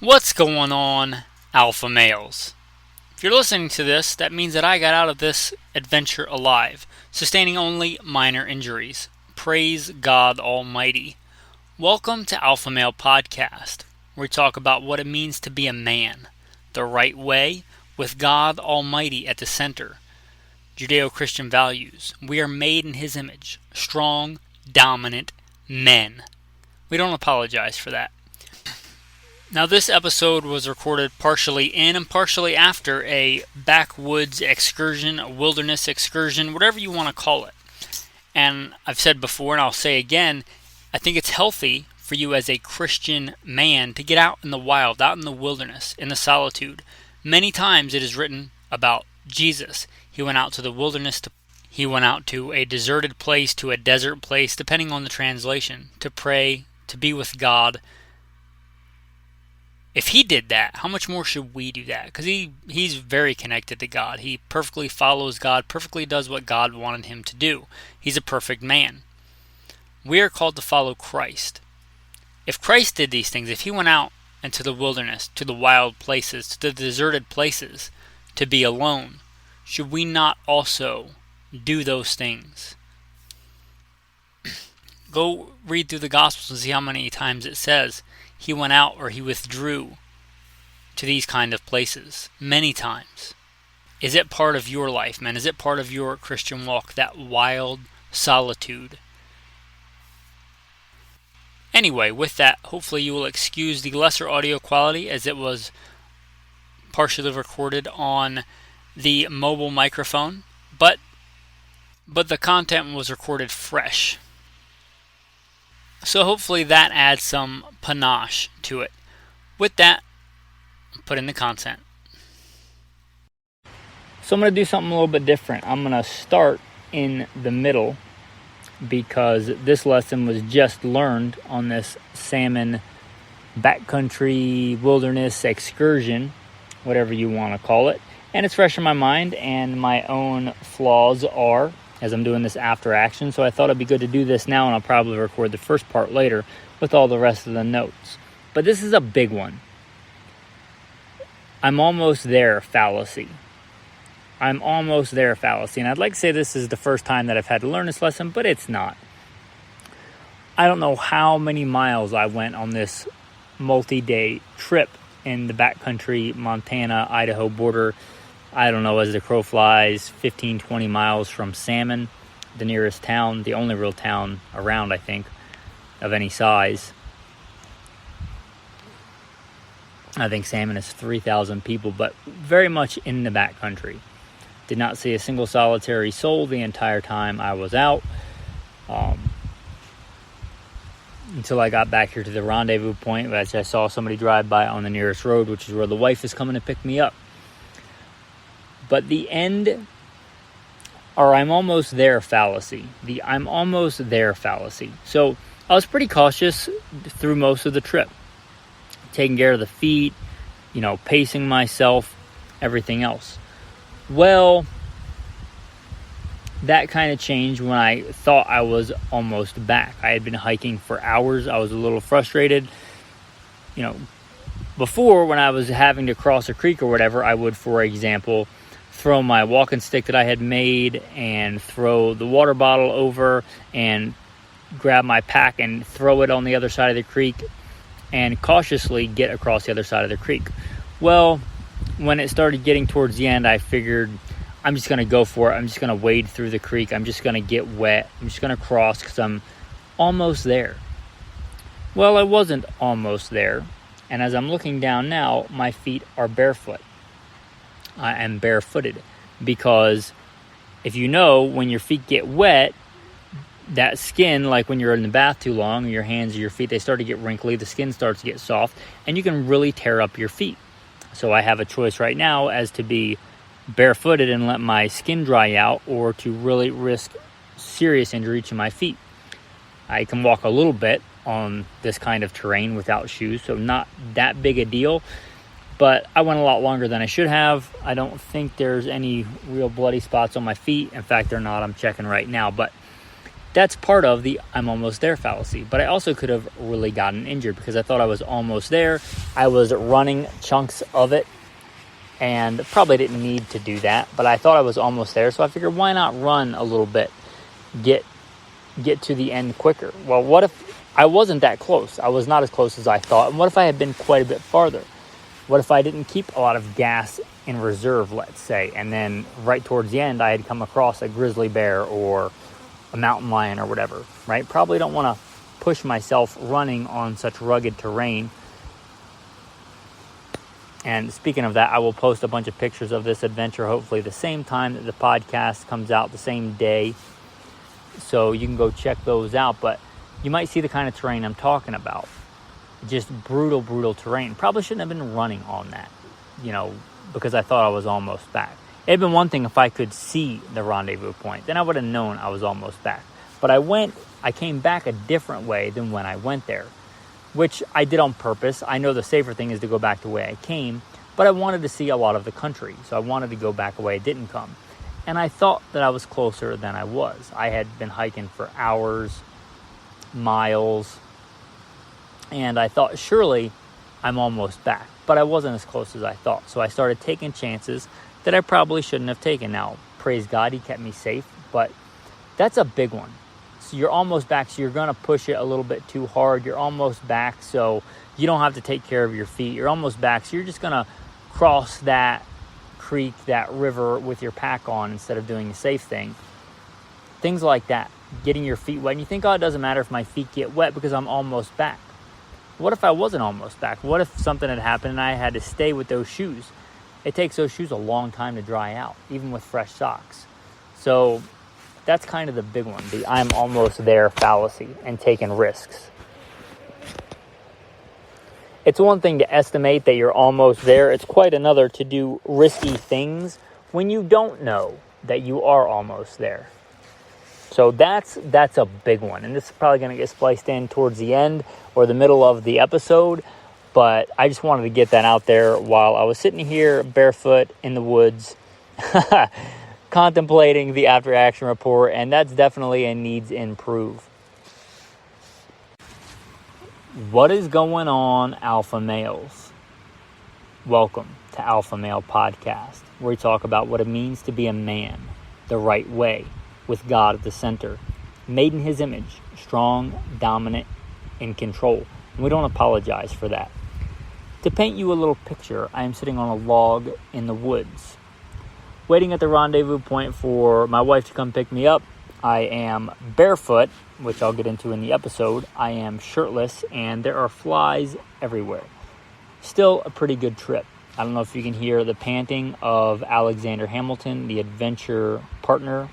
What's going on, alpha males? If you're listening to this, that means that I got out of this adventure alive, sustaining only minor injuries. Praise God Almighty. Welcome to Alpha Male Podcast, where we talk about what it means to be a man, the right way, with God Almighty at the center. Judeo-Christian values. We are made in His image. Strong, dominant men. We don't apologize for that. Now, this episode was recorded partially in and partially after a backwoods excursion, a wilderness excursion, whatever you want to call it. And I've said before, and I'll say again, I think it's healthy for you as a Christian man to get out in the wild, out in the wilderness, in the solitude. Many times it is written about Jesus. He went out to the wilderness, he went out to a deserted place, to a desert place, depending on the translation, to pray, to be with God. If he did that, how much more should we do that? Because he's very connected to God. He perfectly follows God, perfectly does what God wanted him to do. He's a perfect man. We are called to follow Christ. If Christ did these things, if he went out into the wilderness, to the wild places, to the deserted places, to be alone, should we not also do those things? Go read through the Gospels and see how many times it says he went out or he withdrew to these kind of places. Many times. Is it part of your life, man? Is it part of your Christian walk, that wild solitude? Anyway, with that, hopefully you will excuse the lesser audio quality as it was partially recorded on the mobile microphone, but the content was recorded fresh. So hopefully that adds some panache to it. With that, put in the content. So I'm going to do something a little bit different. I'm going to start in the middle because this lesson was just learned on this salmon backcountry wilderness excursion, whatever you want to call it. And it's fresh in my mind, and my own flaws are, as I'm doing this after action, so I thought it'd be good to do this now, and I'll probably record the first part later with all the rest of the notes. But this is a big one. I'm almost there fallacy. I'm almost there fallacy. And I'd like to say this is the first time that I've had to learn this lesson, but it's not. I don't know how many miles I went on this multi-day trip in the backcountry, Montana, Idaho border. I don't know, as the crow flies, 15, 20 miles from Salmon, the nearest town, the only real town around, I think, of any size. I think Salmon is 3,000 people, but very much in the backcountry. Did not see a single solitary soul the entire time I was out, until I got back here to the rendezvous point, as I saw somebody drive by on the nearest road, which is where the wife is coming to pick me up. But the end, or I'm almost there fallacy. The I'm almost there fallacy. So I was pretty cautious through most of the trip. Taking care of the feet, pacing myself, everything else. Well, that kind of changed when I thought I was almost back. I had been hiking for hours. I was a little frustrated. Before, when I was having to cross a creek or whatever, I would, for example, throw my walking stick that I had made and throw the water bottle over and grab my pack and throw it on the other side of the creek and cautiously get across the other side of the creek. Well, when it started getting towards the end, I figured I'm just going to go for it. I'm just going to wade through the creek. I'm just going to get wet. I'm just going to cross because I'm almost there. Well, I wasn't almost there. And as I'm looking down now, my feet are barefoot. I am barefooted because if when your feet get wet, that skin, like when you're in the bath too long, your hands or your feet, they start to get wrinkly, the skin starts to get soft, and you can really tear up your feet. So I have a choice right now as to be barefooted and let my skin dry out, or to really risk serious injury to my feet. I can walk a little bit on this kind of terrain without shoes, so not that big a deal. But I went a lot longer than I should have. I don't think there's any real bloody spots on my feet. In fact, they're not. I'm checking right now. But that's part of the I'm almost there fallacy. But I also could have really gotten injured because I thought I was almost there. I was running chunks of it and probably didn't need to do that, but I thought I was almost there. So I figured, why not run a little bit, get to the end quicker? Well, what if I wasn't that close? I was not as close as I thought. And what if I had been quite a bit farther? What if I didn't keep a lot of gas in reserve, let's say, and then right towards the end I had come across a grizzly bear or a mountain lion or whatever, right? Probably don't want to push myself running on such rugged terrain. And speaking of that, I will post a bunch of pictures of this adventure, hopefully the same time that the podcast comes out, the same day. So you can go check those out. But you might see the kind of terrain I'm talking about. Just brutal terrain. Probably shouldn't have been running on that, because I thought I was almost back. It'd been one thing if I could see the rendezvous point. Then I would have known I was almost back. But I came back a different way than when I went there, which I did on purpose. I know the safer thing is to go back the way I came, but I wanted to see a lot of the country. So I wanted to go back a way I didn't come. And I thought that I was closer than I was. I had been hiking for hours, miles, and I thought, surely I'm almost back. But I wasn't as close as I thought. So I started taking chances that I probably shouldn't have taken. Now, praise God, he kept me safe, but that's a big one. So you're almost back, so you're going to push it a little bit too hard. You're almost back, so you don't have to take care of your feet. You're almost back, so you're just going to cross that creek, that river with your pack on instead of doing the safe thing. Things like that, getting your feet wet. And you think, it doesn't matter if my feet get wet because I'm almost back. What if I wasn't almost back? What if something had happened and I had to stay with those shoes? It takes those shoes a long time to dry out, even with fresh socks. So that's kind of the big one, the I'm almost there fallacy and taking risks. It's one thing to estimate that you're almost there. It's quite another to do risky things when you don't know that you are almost there. So that's a big one. And this is probably going to get spliced in towards the end or the middle of the episode. But I just wanted to get that out there while I was sitting here barefoot in the woods contemplating the after action report. And that's definitely a needs improve. What is going on, alpha males? Welcome to Alpha Male Podcast, where we talk about what it means to be a man the right way, with God at the center, made in his image, strong, dominant, in control. And we don't apologize for that. To paint you a little picture, I am sitting on a log in the woods, waiting at the rendezvous point for my wife to come pick me up. I am barefoot, which I'll get into in the episode. I am shirtless, and there are flies everywhere. Still a pretty good trip. I don't know if you can hear the panting of Alexander Hamilton, the adventure partner.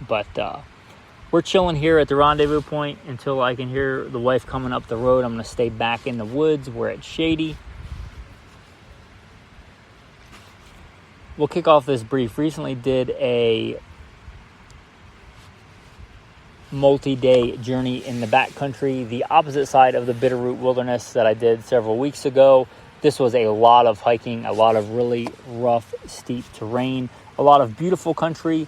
But we're chilling here at the rendezvous point until I can hear the wife coming up the road. I'm going to stay back in the woods where it's shady. We'll kick off this brief. Recently did a multi-day journey in the backcountry, the opposite side of the Bitterroot wilderness that I did several weeks ago. This was a lot of hiking, a lot of really rough, steep terrain, a lot of beautiful country.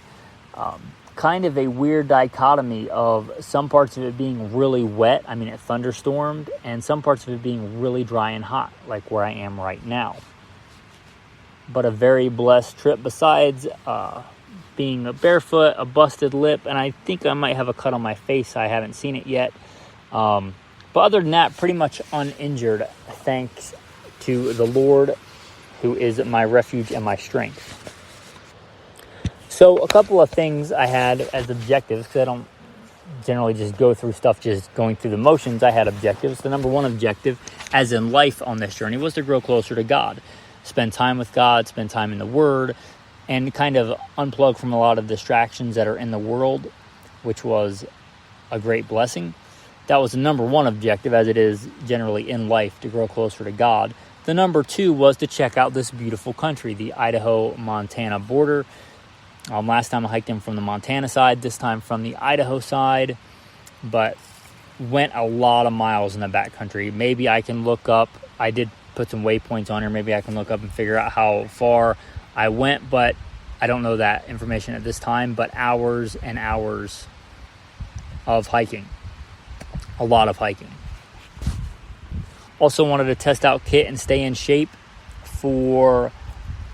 Kind of a weird dichotomy of some parts of it being really wet. I mean, it thunderstormed, and some parts of it being really dry and hot, like where I am right now. But a very blessed trip besides being barefoot, a busted lip, and I think I might have a cut on my face. I haven't seen it yet. But other than that, pretty much uninjured, thanks to the Lord, who is my refuge and my strength. So a couple of things I had as objectives, because I don't generally just go through stuff just going through the motions. I had objectives. The number one objective, as in life on this journey, was to grow closer to God. Spend time with God, spend time in the Word, and kind of unplug from a lot of distractions that are in the world, which was a great blessing. That was the number one objective, as it is generally in life, to grow closer to God. The number two was to check out this beautiful country, the Idaho-Montana border. Last time I hiked in from the Montana side, this time from the Idaho side, but went a lot of miles in the backcountry. Maybe I can look up, I did put some waypoints on here, maybe I can look up and figure out how far I went, but I don't know that information at this time, but hours and hours of hiking. A lot of hiking. Also wanted to test out kit and stay in shape for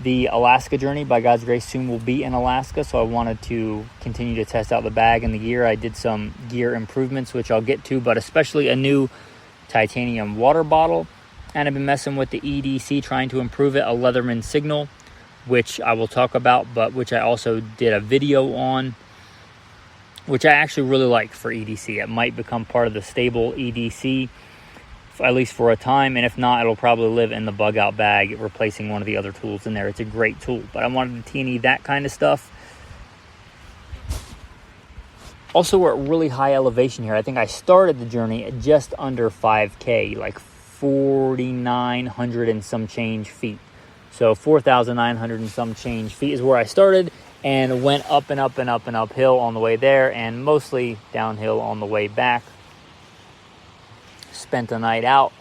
the Alaska journey. By God's grace, soon we'll be in Alaska, so I wanted to continue to test out the bag and the gear. I did some gear improvements, which I'll get to, but especially a new titanium water bottle. And I've been messing with the EDC, trying to improve it, a Leatherman Signal, which I will talk about, but which I also did a video on, which I actually really like for EDC. It might become part of the stable EDC, at least for a time, and if not, it'll probably live in the bug out bag, replacing one of the other tools in there. It's a great tool, but I wanted to T&E that kind of stuff. Also, we're at really high elevation here. I think I started the journey at just under 5K, like 4,900 and some change feet. So 4,900 and some change feet is where I started, and went up and up and up and uphill on the way there, and mostly downhill on the way back. Spent a night out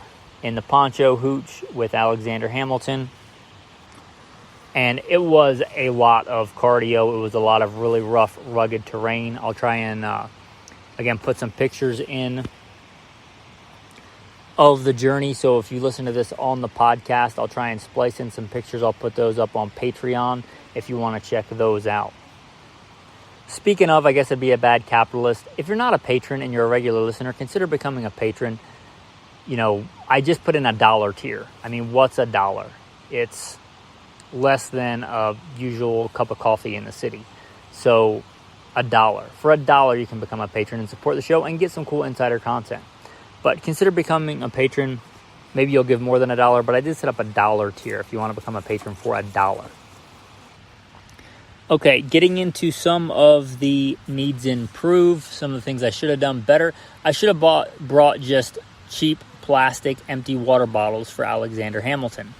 in the Poncho Hooch with Alexander Hamilton, and it was a lot of cardio. It was a lot of really rough, rugged terrain. I'll try and again put some pictures in of the journey, so if you listen to this on the podcast, I'll try and splice in some pictures. I'll put those up on Patreon if you want to check those out. Speaking of, I guess I'd be a bad capitalist. If you're not a patron and you're a regular listener, consider becoming a patron. You know, I just put in $1 tier. I mean, what's $1? It's less than a usual cup of coffee in the city. So $1. For $1, you can become a patron and support the show and get some cool insider content. But consider becoming a patron. Maybe you'll give more than $1, but I did set up $1 tier if you want to become a patron for $1. Okay, getting into some of the needs improve, some of the things I should have done better. I should have brought just cheap plastic empty water bottles for Alexander Hamilton,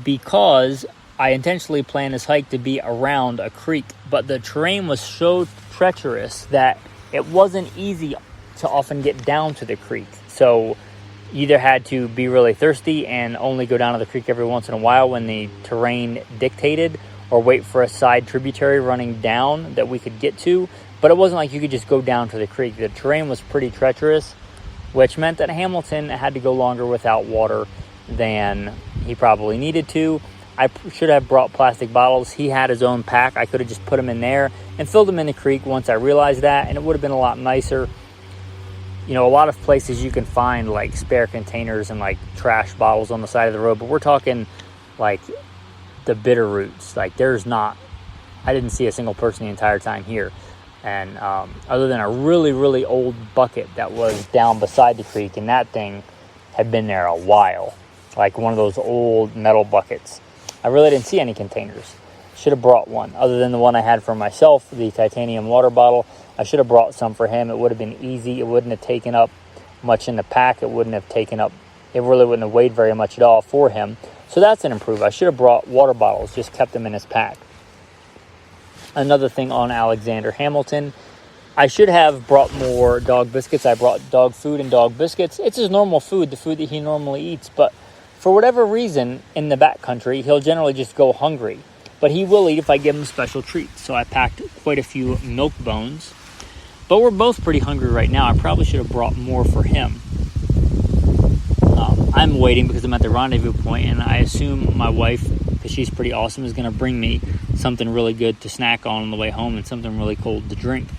because I intentionally planned this hike to be around a creek, but the terrain was so treacherous that it wasn't easy to often get down to the creek. So you either had to be really thirsty and only go down to the creek every once in a while when the terrain dictated, or wait for a side tributary running down that we could get to. But it wasn't like you could just go down to the creek. The terrain was pretty treacherous, which meant that Hamilton had to go longer without water than he probably needed to. I should have brought plastic bottles. He had his own pack. I could have just put them in there and filled them in the creek once I realized that, and it would have been a lot nicer. You know, a lot of places you can find like spare containers and like trash bottles on the side of the road, but we're talking like the Bitterroots. Like I didn't see a single person the entire time here. And other than a really, really old bucket that was down beside the creek, and that thing had been there a while, like one of those old metal buckets, I really didn't see any containers. Should have brought one, other than the one I had for myself, the titanium water bottle. I should have brought some for him. It would have been easy. It wouldn't have taken up much in the pack. It really wouldn't have weighed very much at all for him. So that's an improvement. I should have brought water bottles, just kept them in his pack. Another thing on Alexander Hamilton, I should have brought more dog biscuits. I brought dog food and dog biscuits. It's his normal food, the food that he normally eats. But for whatever reason, in the backcountry, he'll generally just go hungry. But he will eat if I give him special treats. So I packed quite a few milk bones. But we're both pretty hungry right now. I probably should have brought more for him. I'm waiting because I'm at the rendezvous point, and I assume my wife, because she's pretty awesome, is going to bring me something really good to snack on the way home and something really cold to drink.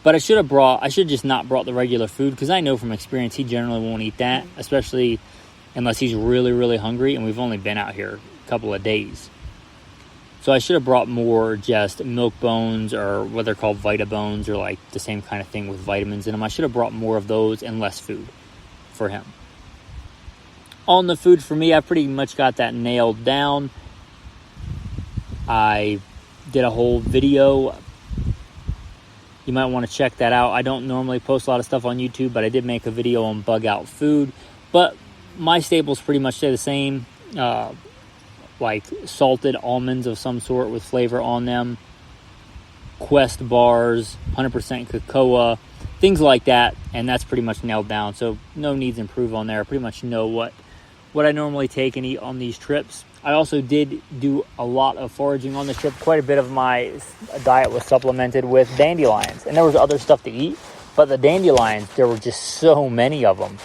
But I should have just not brought the regular food, because I know from experience he generally won't eat that, especially unless he's really, really hungry, and we've only been out here a couple of days. So I should have brought more just milk bones, or what they're called Vitabones, or like the same kind of thing with vitamins in them. I should have brought more of those and less food for him. On the food for me, I pretty much got that nailed down. I did a whole video. You might want to check that out. I don't normally post a lot of stuff on YouTube, but I did make a video on bug out food. But my staples pretty much stay the same. Like salted almonds of some sort with flavor on them, Quest bars, 100% cocoa, things like that, and that's pretty much nailed down. So no needs improve on there. I pretty much know what I normally take and eat on these trips. I also did do a lot of foraging on the trip. Quite a bit of my diet was supplemented with dandelions. And there was other stuff to eat, but the dandelions, there were just so many of them.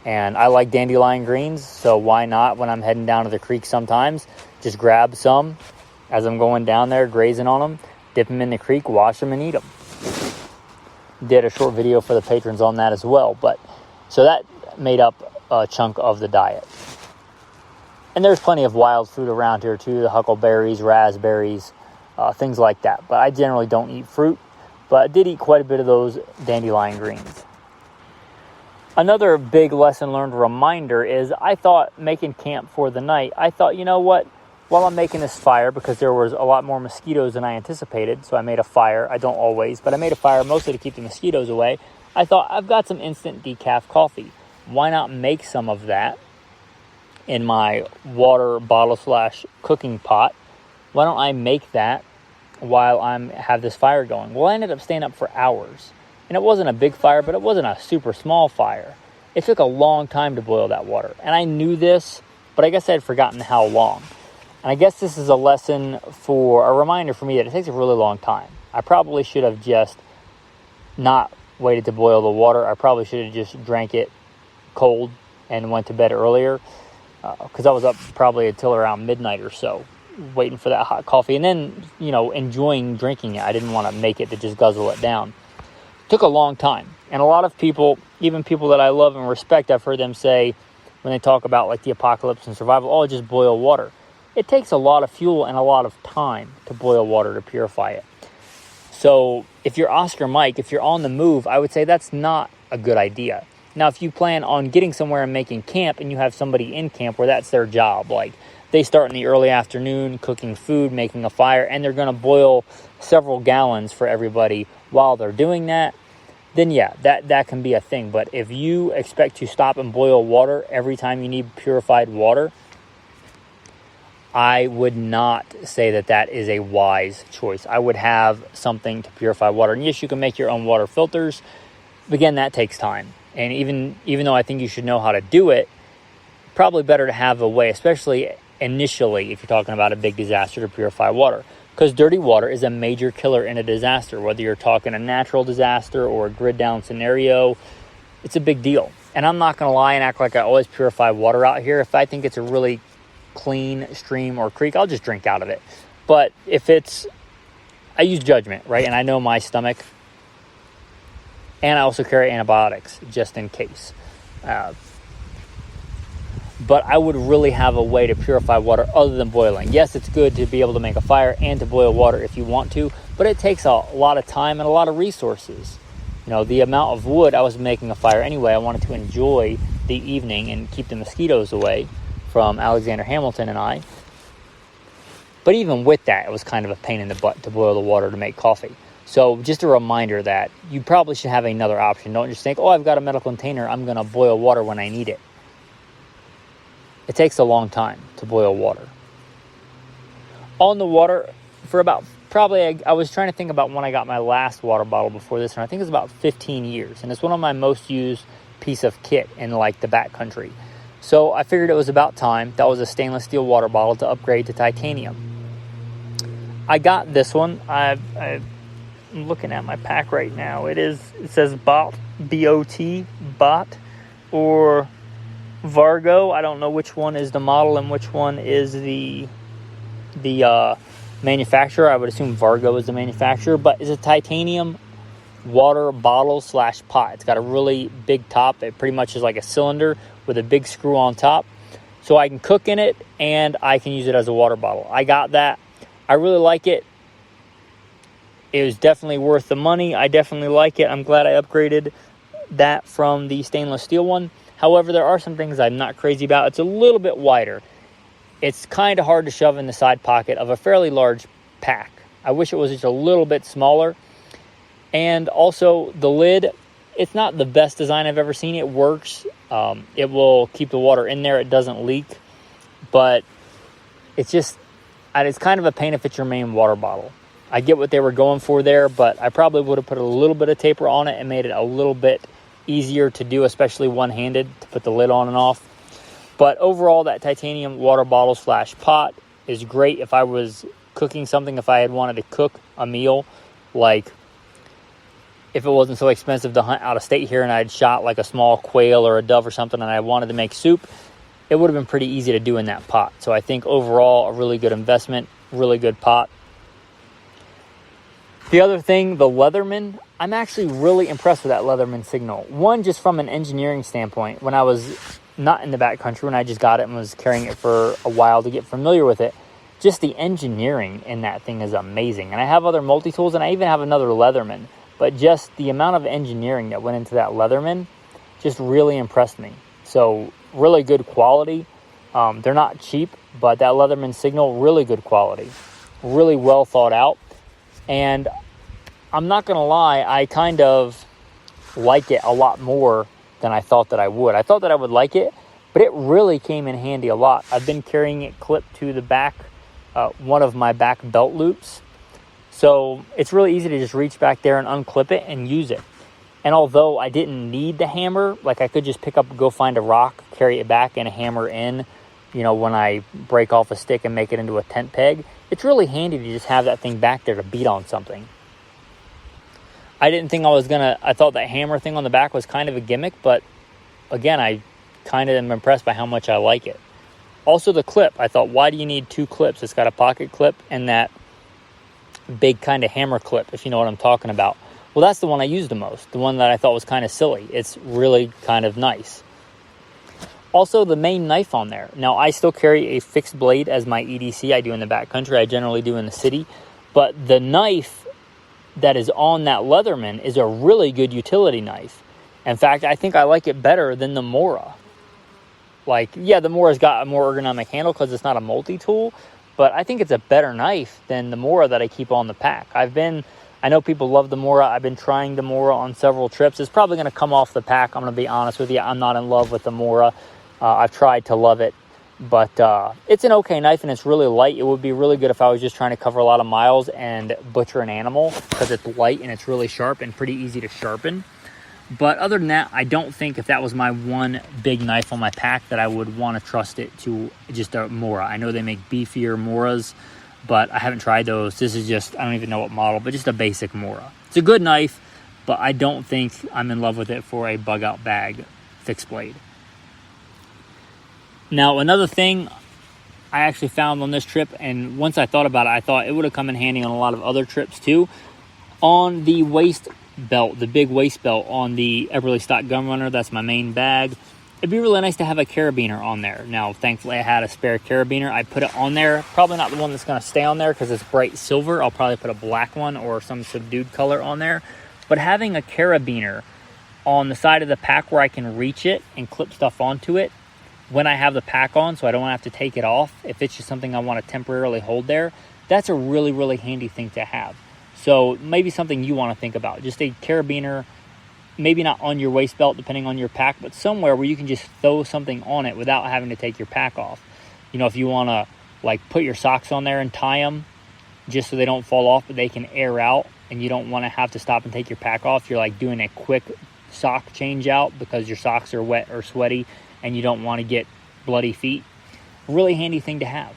And I like dandelion greens, so why not, when I'm heading down to the creek sometimes, just grab some as I'm going down there, grazing on them, dip them in the creek, wash them, and eat them. Did a short video for the patrons on that as well. But so that made up a chunk of the diet. And there's plenty of wild fruit around here too, the huckleberries, raspberries, things like that. But I generally don't eat fruit, but I did eat quite a bit of those dandelion greens. Another big lesson learned reminder is I thought making camp for the night, I thought, you know what, while I'm making this fire, because there was a lot more mosquitoes than I anticipated, so I made a fire. I don't always, but I made a fire mostly to keep the mosquitoes away. I thought, I've got some instant decaf coffee. Why not make some of that in my water bottle / cooking pot? Why don't I make that while I have this fire going? Well, I ended up staying up for hours. And it wasn't a big fire, but it wasn't a super small fire. It took a long time to boil that water. And I knew this, but I guess I had forgotten how long. And I guess this is a reminder for me that it takes a really long time. I probably should have just not waited to boil the water. I probably should have just drank it cold and went to bed earlier, because I was up probably until around midnight or so, waiting for that hot coffee. And then, enjoying drinking it. I didn't want to make it to just guzzle it down. Took a long time. And a lot of people, even people that I love and respect, I've heard them say when they talk about like the apocalypse and survival, just boil water. It takes a lot of fuel and a lot of time to boil water to purify it. So if you're Oscar Mike, if you're on the move, I would say that's not a good idea. Now, if you plan on getting somewhere and making camp and you have somebody in camp where that's their job, like they start in the early afternoon cooking food, making a fire, and they're going to boil several gallons for everybody while they're doing that, then yeah, that can be a thing. But if you expect to stop and boil water every time you need purified water, I would not say that is a wise choice. I would have something to purify water. And yes, you can make your own water filters. But again, that takes time. And even though I think you should know how to do it, probably better to have a way, especially initially if you're talking about a big disaster, to purify water. Because dirty water is a major killer in a disaster. Whether you're talking a natural disaster or a grid down scenario, it's a big deal. And I'm not going to lie and act like I always purify water out here. If I think it's a really clean stream or creek, I'll just drink out of it. But if I use judgment, right? And I know my stomach. And I also carry antibiotics just in case. But I would really have a way to purify water other than boiling. Yes, it's good to be able to make a fire and to boil water if you want to, but it takes a lot of time and a lot of resources. The amount of wood, I was making a fire anyway. I wanted to enjoy the evening and keep the mosquitoes away from Alexander Hamilton and I. But even with that, it was kind of a pain in the butt to boil the water to make coffee. So just a reminder that you probably should have another option. Don't just think, I've got a metal container, I'm going to boil water when I need it. It takes a long time to boil water. On the water, for about I was trying to think about when I got my last water bottle before this, and I think it was about 15 years. And it's one of my most used piece of kit in like the backcountry. So I figured it was about time. That was a stainless steel water bottle to upgrade to titanium. I got this one. I'm looking at my pack right now. It says BOT, B-O-T, BOT, or Vargo. I don't know which one is the model and which one is the manufacturer. I would assume Vargo is the manufacturer, but it's a titanium water bottle / pot. It's got a really big top. It pretty much is like a cylinder with a big screw on top. So I can cook in it and I can use it as a water bottle. I got that. I really like it. It was definitely worth the money. I definitely like it. I'm glad I upgraded that from the stainless steel one. However, there are some things I'm not crazy about. It's a little bit wider. It's kind of hard to shove in the side pocket of a fairly large pack. I wish it was just a little bit smaller. And also the lid, it's not the best design I've ever seen. It works. It will keep the water in there. It doesn't leak. But it's kind of a pain if it's your main water bottle. I get what they were going for there, but I probably would have put a little bit of taper on it and made it a little bit easier to do, especially one-handed, to put the lid on and off. But overall, that titanium water bottle / pot is great if I was cooking something, if I had wanted to cook a meal, like if it wasn't so expensive to hunt out of state here and I'd shot like a small quail or a dove or something and I wanted to make soup, it would have been pretty easy to do in that pot. So I think overall, a really good investment, really good pot. The other thing, the Leatherman, I'm actually really impressed with that Leatherman signal. One, just from an engineering standpoint, when I was not in the backcountry, when I just got it and was carrying it for a while to get familiar with it, just the engineering in that thing is amazing. And I have other multi-tools, and I even have another Leatherman. But just the amount of engineering that went into that Leatherman just really impressed me. So really good quality. They're not cheap, but that Leatherman signal, really good quality. Really well thought out. And I'm not going to lie, I kind of like it a lot more than I thought that I would. I thought that I would like it, but it really came in handy a lot. I've been carrying it clipped to the back, one of my back belt loops. So it's really easy to just reach back there and unclip it and use it. And although I didn't need the hammer, like I could just pick up, go find a rock, carry it back and hammer in, when I break off a stick and make it into a tent peg, it's really handy to just have that thing back there to beat on something. I thought that hammer thing on the back was kind of a gimmick, but again, I kind of am impressed by how much I like it. Also the clip, I thought, why do you need two clips? It's got a pocket clip and that big kind of hammer clip, if you know what I'm talking about. Well, that's the one I use the most, the one that I thought was kind of silly. It's really kind of nice. Also, the main knife on there. Now, I still carry a fixed blade as my EDC. I do in the backcountry. I generally do in the city. But the knife that is on that Leatherman is a really good utility knife. In fact, I think I like it better than the Mora. The Mora's got a more ergonomic handle because it's not a multi-tool, but I think it's a better knife than the Mora that I keep on the pack. I know people love the Mora. I've been trying the Mora on several trips. It's probably going to come off the pack. I'm going to be honest with you. I'm not in love with the Mora. I've tried to love it, but it's an okay knife and it's really light. It would be really good if I was just trying to cover a lot of miles and butcher an animal because it's light and it's really sharp and pretty easy to sharpen. But other than that, I don't think if that was my one big knife on my pack that I would want to trust it to just a Mora. I know they make beefier Moras, but I haven't tried those. This is just, I don't even know what model, but just a basic Mora. It's a good knife, but I don't think I'm in love with it for a bug out bag fixed blade. Now, another thing I actually found on this trip, and once I thought about it, I thought it would have come in handy on a lot of other trips too. On the waist belt, the big waist belt on the Everly Stock Gun Runner, that's my main bag, it'd be really nice to have a carabiner on there. Now, thankfully, I had a spare carabiner. I put it on there. Probably not the one that's going to stay on there because it's bright silver. I'll probably put a black one or some subdued color on there. But having a carabiner on the side of the pack where I can reach it and clip stuff onto it when I have the pack on, so I don't have to take it off, if it's just something I want to temporarily hold there, that's a really, really handy thing to have. So maybe something you want to think about. Just a carabiner, maybe not on your waist belt depending on your pack, but somewhere where you can just throw something on it without having to take your pack off. If you want to put your socks on there and tie them just so they don't fall off, but they can air out and you don't want to have to stop and take your pack off. You're doing a quick sock change out because your socks are wet or sweaty and you don't want to get bloody feet. Really handy thing to have.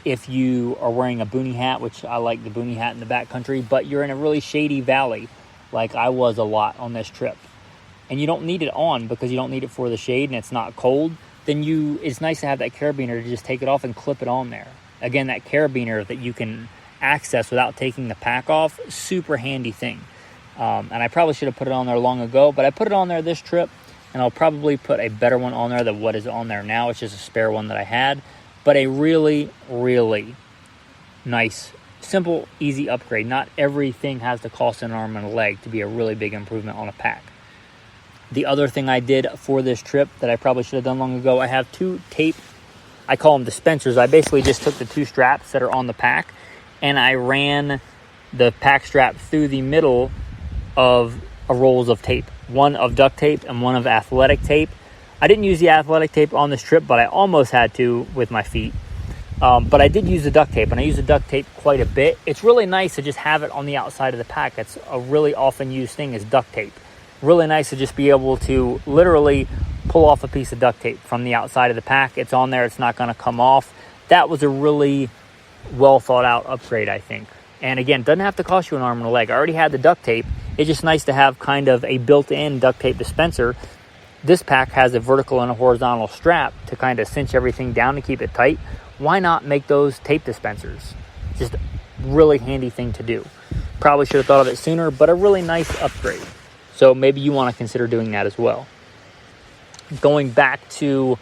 If you are wearing a boonie hat, which I like the boonie hat in the backcountry, but you're in a really shady valley, like I was a lot on this trip, and you don't need it on because you don't need it for the shade and it's not cold, then it's nice to have that carabiner to just take it off and clip it on there. Again, that carabiner that you can access without taking the pack off, super handy thing. And I probably should have put it on there long ago, but I put it on there this trip, and I'll probably put a better one on there than what is on there now. It's just a spare one that I had. But a really, really nice, simple, easy upgrade. Not everything has to cost an arm and a leg to be a really big improvement on a pack. The other thing I did for this trip that I probably should have done long ago, I have two tape, I call them dispensers. I basically just took the two straps that are on the pack and I ran the pack strap through the middle of rolls of tape. One of duct tape and one of athletic tape. I didn't use the athletic tape on this trip, but I almost had to with my feet. But I did use the duct tape, and I use the duct tape quite a bit. It's really nice to just have it on the outside of the pack. That's a really often used thing is duct tape. Really nice to just be able to literally pull off a piece of duct tape from the outside of the pack. It's on there. It's not going to come off. That was a really well thought out upgrade, I think. And again, doesn't have to cost you an arm and a leg. I already had the duct tape. It's just nice to have kind of a built-in duct tape dispenser. This pack has a vertical and a horizontal strap to kind of cinch everything down to keep it tight. Why not make those tape dispensers? Just a really handy thing to do. Probably should have thought of it sooner, but a really nice upgrade. So maybe you want to consider doing that as well. Going back to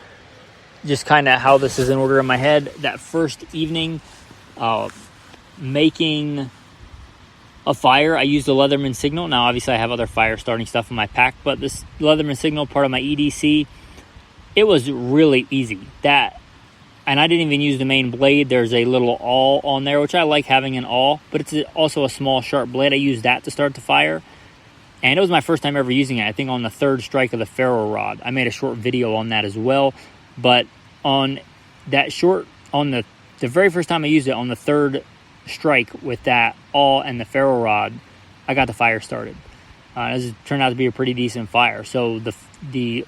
just kind of how this is in order in my head, that first evening, making a fire, I used the Leatherman Signal. Now, obviously, I have other fire starting stuff in my pack, but this Leatherman Signal, part of my EDC, it was really easy. And I didn't even use the main blade. There's a little awl on there, which I like having an awl, but it's also a small, sharp blade. I used that to start the fire, and it was my first time ever using it. I think on the third strike of the ferro rod. I made a short video on that as well, but on that short, on the very first time I used it, on the third strike with that awl and the ferro rod, I got the fire started. It turned out to be a pretty decent fire. So the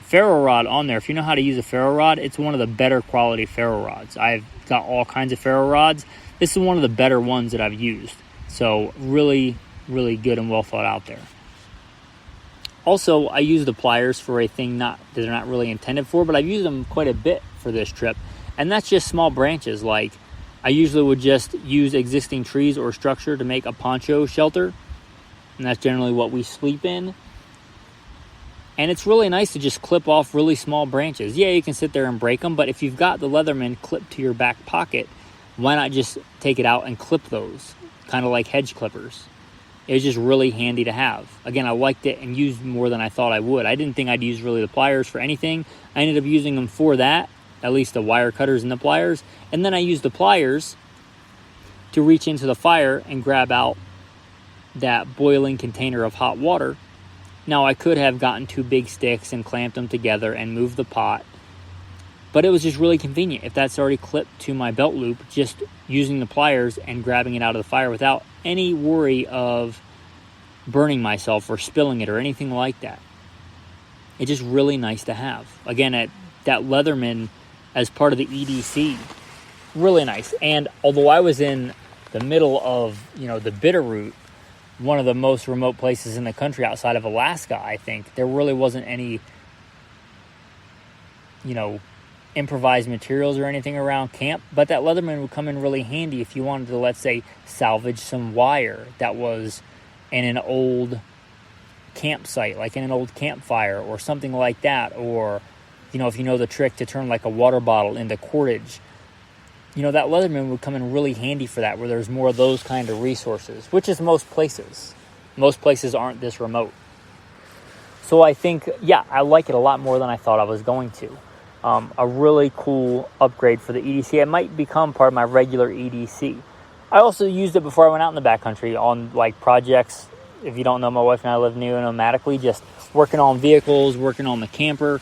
ferro rod on there, if you know how to use a ferro rod, it's one of the better quality ferro rods. I've got all kinds of ferro rods. This is one of the better ones that I've used. So really, really good and well thought out there. Also, I use the pliers for a thing that they're not really intended for, but I've used them quite a bit for this trip. And that's just small branches. Like, I usually would just use existing trees or structure to make a poncho shelter. And that's generally what we sleep in. And it's really nice to just clip off really small branches. Yeah, you can sit there and break them, but if you've got the Leatherman clipped to your back pocket, why not just take it out and clip those? Kind of like hedge clippers. It was just really handy to have. Again, I liked it and used more than I thought I would. I didn't think I'd use really the pliers for anything. I ended up using them for that, at least the wire cutters and the pliers. And then I used the pliers to reach into the fire and grab out that boiling container of hot water. Now, I could have gotten 2 big sticks and clamped them together and moved the pot, but it was just really convenient. If that's already clipped to my belt loop, just using the pliers and grabbing it out of the fire without any worry of burning myself or spilling it or anything like that. It's just really nice to have. Again, that Leatherman as part of the EDC, really nice. And although I was in the middle of, the Bitterroot, one of the most remote places in the country outside of Alaska, I think, there really wasn't any, improvised materials or anything around camp. But that Leatherman would come in really handy if you wanted to, let's say, salvage some wire that was in an old campsite, like in an old campfire or something like that. Or, if you know the trick to turn like a water bottle into cordage, that Leatherman would come in really handy for that, where there's more of those kind of resources, which is most places. Most places aren't this remote. So I think, I like it a lot more than I thought I was going to. A really cool upgrade for the EDC. It might become part of my regular EDC. I also used it before I went out in the backcountry on like projects. If you don't know, my wife and I live nomadically, just working on vehicles, working on the camper.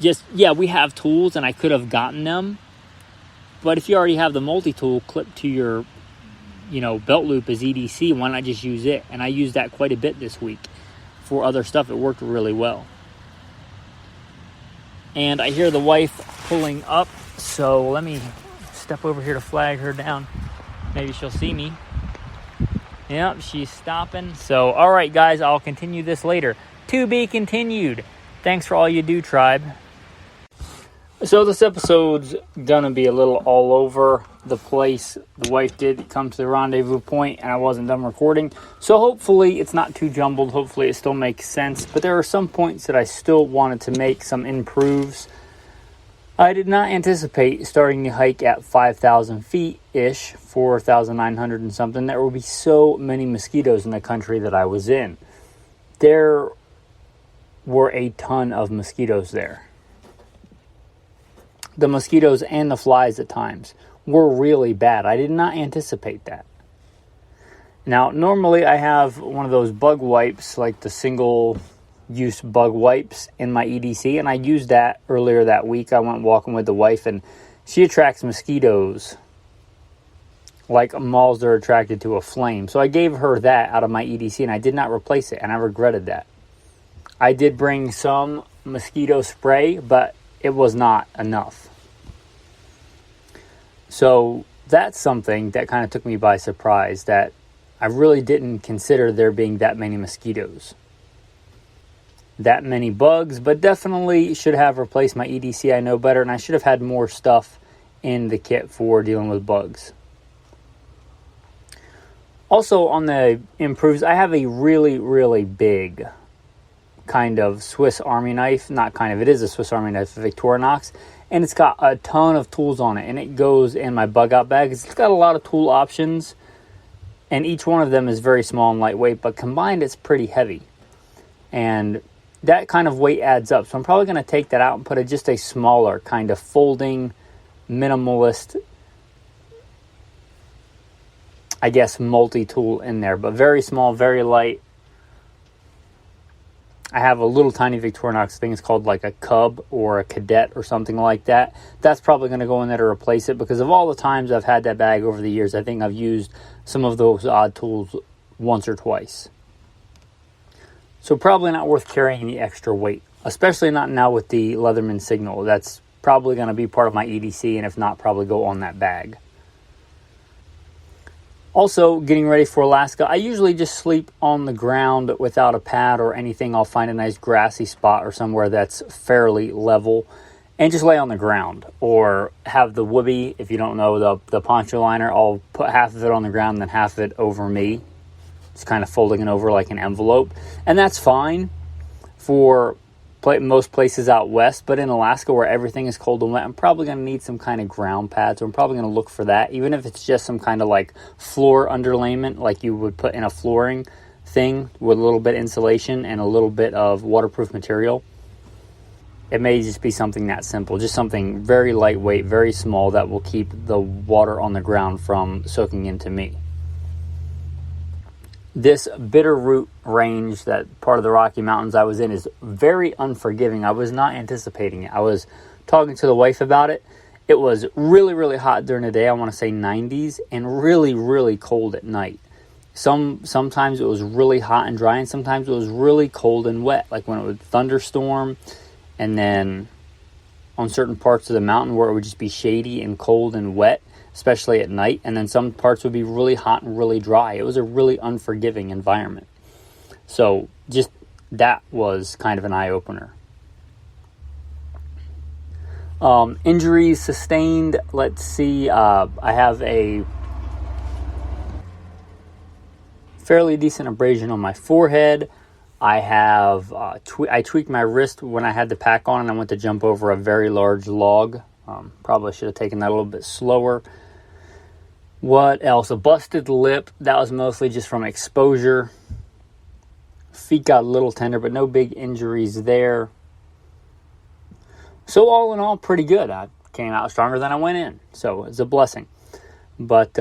We have tools and I could have gotten them. But if you already have the multi-tool clipped to your, belt loop as EDC, why not just use it? And I used that quite a bit this week for other stuff. It worked really well. And I hear the wife pulling up, so let me step over here to flag her down. Maybe she'll see me. Yep, she's stopping. So, all right, guys, I'll continue this later. To be continued. Thanks for all you do, tribe. So this episode's gonna be a little all over the place. The wife did come to the rendezvous point and I wasn't done recording. So hopefully it's not too jumbled. Hopefully it still makes sense. But there are some points that I still wanted to make some improves. I did not anticipate starting the hike at 5,000 feet-ish, 4,900 and something. There would be so many mosquitoes in the country that I was in. There were a ton of mosquitoes there. The mosquitoes and the flies at times were really bad. I did not anticipate that. Now, normally I have one of those bug wipes, like the single-use bug wipes in my EDC, and I used that earlier that week. I went walking with the wife, and she attracts mosquitoes like moths that are attracted to a flame. So I gave her that out of my EDC, and I did not replace it, and I regretted that. I did bring some mosquito spray, but it was not enough. So that's something that kind of took me by surprise, that I really didn't consider there being that many mosquitoes, that many bugs, but definitely should have replaced my EDC. I know better, and I should have had more stuff in the kit for dealing with bugs. Also, on the improves, I have a really, really big kind of Swiss Army knife. Not kind of, it is a Swiss Army knife, a Victorinox. And it's got a ton of tools on it. And it goes in my bug out bag. It's got a lot of tool options. And each one of them is very small and lightweight. But combined, it's pretty heavy. And that kind of weight adds up. So I'm probably going to take that out and put just a smaller kind of folding, minimalist, I guess, multi-tool in there. But very small, very light. I have a little tiny Victorinox thing. It's called like a Cub or a Cadet or something like that. That's probably going to go in there to replace it, because of all the times I've had that bag over the years, I think I've used some of those odd tools once or twice. So probably not worth carrying any extra weight, especially not now with the Leatherman Signal. That's probably going to be part of my EDC, and if not, probably go on that bag. Also, getting ready for Alaska, I usually just sleep on the ground without a pad or anything. I'll find a nice grassy spot or somewhere that's fairly level and just lay on the ground. Or have the whoopee, if you don't know, the poncho liner, I'll put half of it on the ground and then half of it over me. Just kind of folding it over like an envelope. And that's fine for most places out west, but in Alaska where everything is cold and wet, I'm probably going to need some kind of ground pad, so I'm probably going to look for that, even if it's just some kind of like floor underlayment like you would put in a flooring thing with a little bit of insulation and a little bit of waterproof material. It may just be something that simple, just something very lightweight, very small, that will keep the water on the ground from soaking into me. This Bitterroot range, that part of the Rocky Mountains I was in, is very unforgiving. I was not anticipating it. I was talking to the wife about it. It was really, really hot during the day. I want to say 90s, and really, really cold at night. Sometimes it was really hot and dry, and sometimes it was really cold and wet, like when it would thunderstorm, and then on certain parts of the mountain where it would just be shady and cold and wet, especially at night, and then some parts would be really hot and really dry. It was a really unforgiving environment. So just that was kind of an eye-opener. Injuries sustained, let's see, I have a fairly decent abrasion on my forehead. I have I tweaked my wrist when I had the pack on and I went to jump over a very large log. Probably should have taken that a little bit slower. What else? A busted lip. That was mostly just from exposure. Feet got a little tender, but no big injuries there. So all in all, pretty good. I came out stronger than I went in. So it's a blessing. But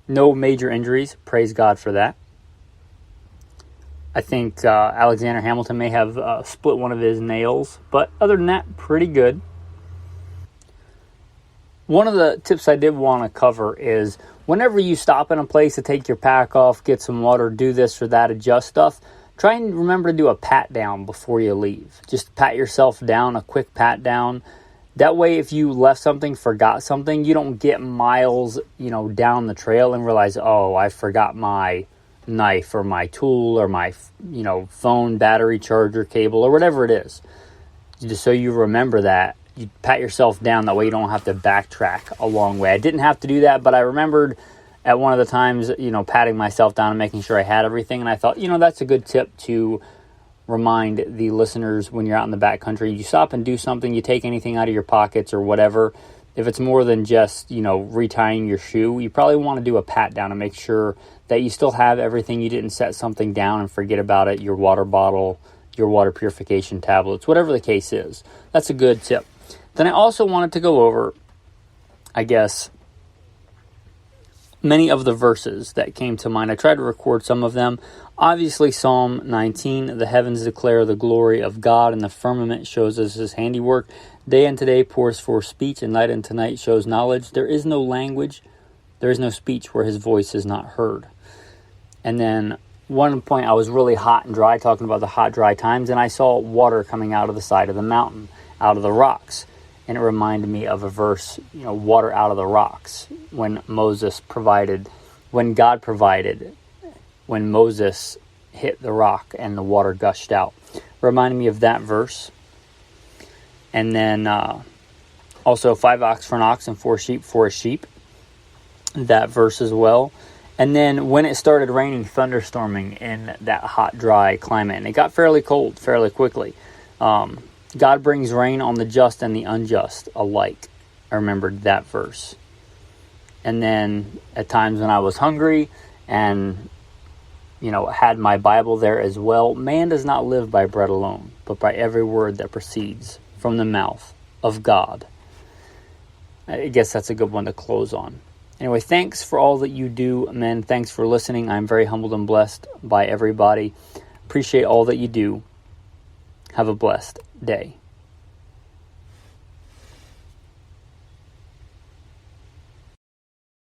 no major injuries. Praise God for that. I think Alexander Hamilton may have split one of his nails. But other than that, pretty good. One of the tips I did want to cover is whenever you stop in a place to take your pack off, get some water, do this or that, adjust stuff, try and remember to do a pat down before you leave. Just pat yourself down, a quick pat down. That way, if you left something, forgot something, you don't get miles, down the trail and realize, oh, I forgot my knife or my tool or my, phone, battery, charger, cable, or whatever it is. Just so you remember that. You pat yourself down, that way you don't have to backtrack a long way. I didn't have to do that, but I remembered at one of the times, patting myself down and making sure I had everything. And I thought, that's a good tip to remind the listeners when you're out in the backcountry. You stop and do something, you take anything out of your pockets or whatever. If it's more than just, retying your shoe, you probably want to do a pat down and make sure that you still have everything. You didn't set something down and forget about it, your water bottle, your water purification tablets, whatever the case is. That's a good tip. Then I also wanted to go over, I guess, many of the verses that came to mind. I tried to record some of them. Obviously, Psalm 19, the heavens declare the glory of God, and the firmament shows us his handiwork. Day unto day pours forth speech, and night unto night shows knowledge. There is no language, there is no speech where his voice is not heard. And then one point I was really hot and dry, talking about the hot, dry times, and I saw water coming out of the side of the mountain, out of the rocks. And it reminded me of a verse, water out of the rocks, when God provided, when Moses hit the rock and the water gushed out. Reminded me of that verse. And then also 5 ox for an ox and 4 sheep for a sheep. That verse as well. And then when it started raining, thunderstorming in that hot, dry climate, and it got fairly cold fairly quickly. God brings rain on the just and the unjust alike. I remembered that verse. And then at times when I was hungry and, had my Bible there as well, man does not live by bread alone, but by every word that proceeds from the mouth of God. I guess that's a good one to close on. Anyway, thanks for all that you do, men. Thanks for listening. I'm very humbled and blessed by everybody. Appreciate all that you do. Have a blessed day.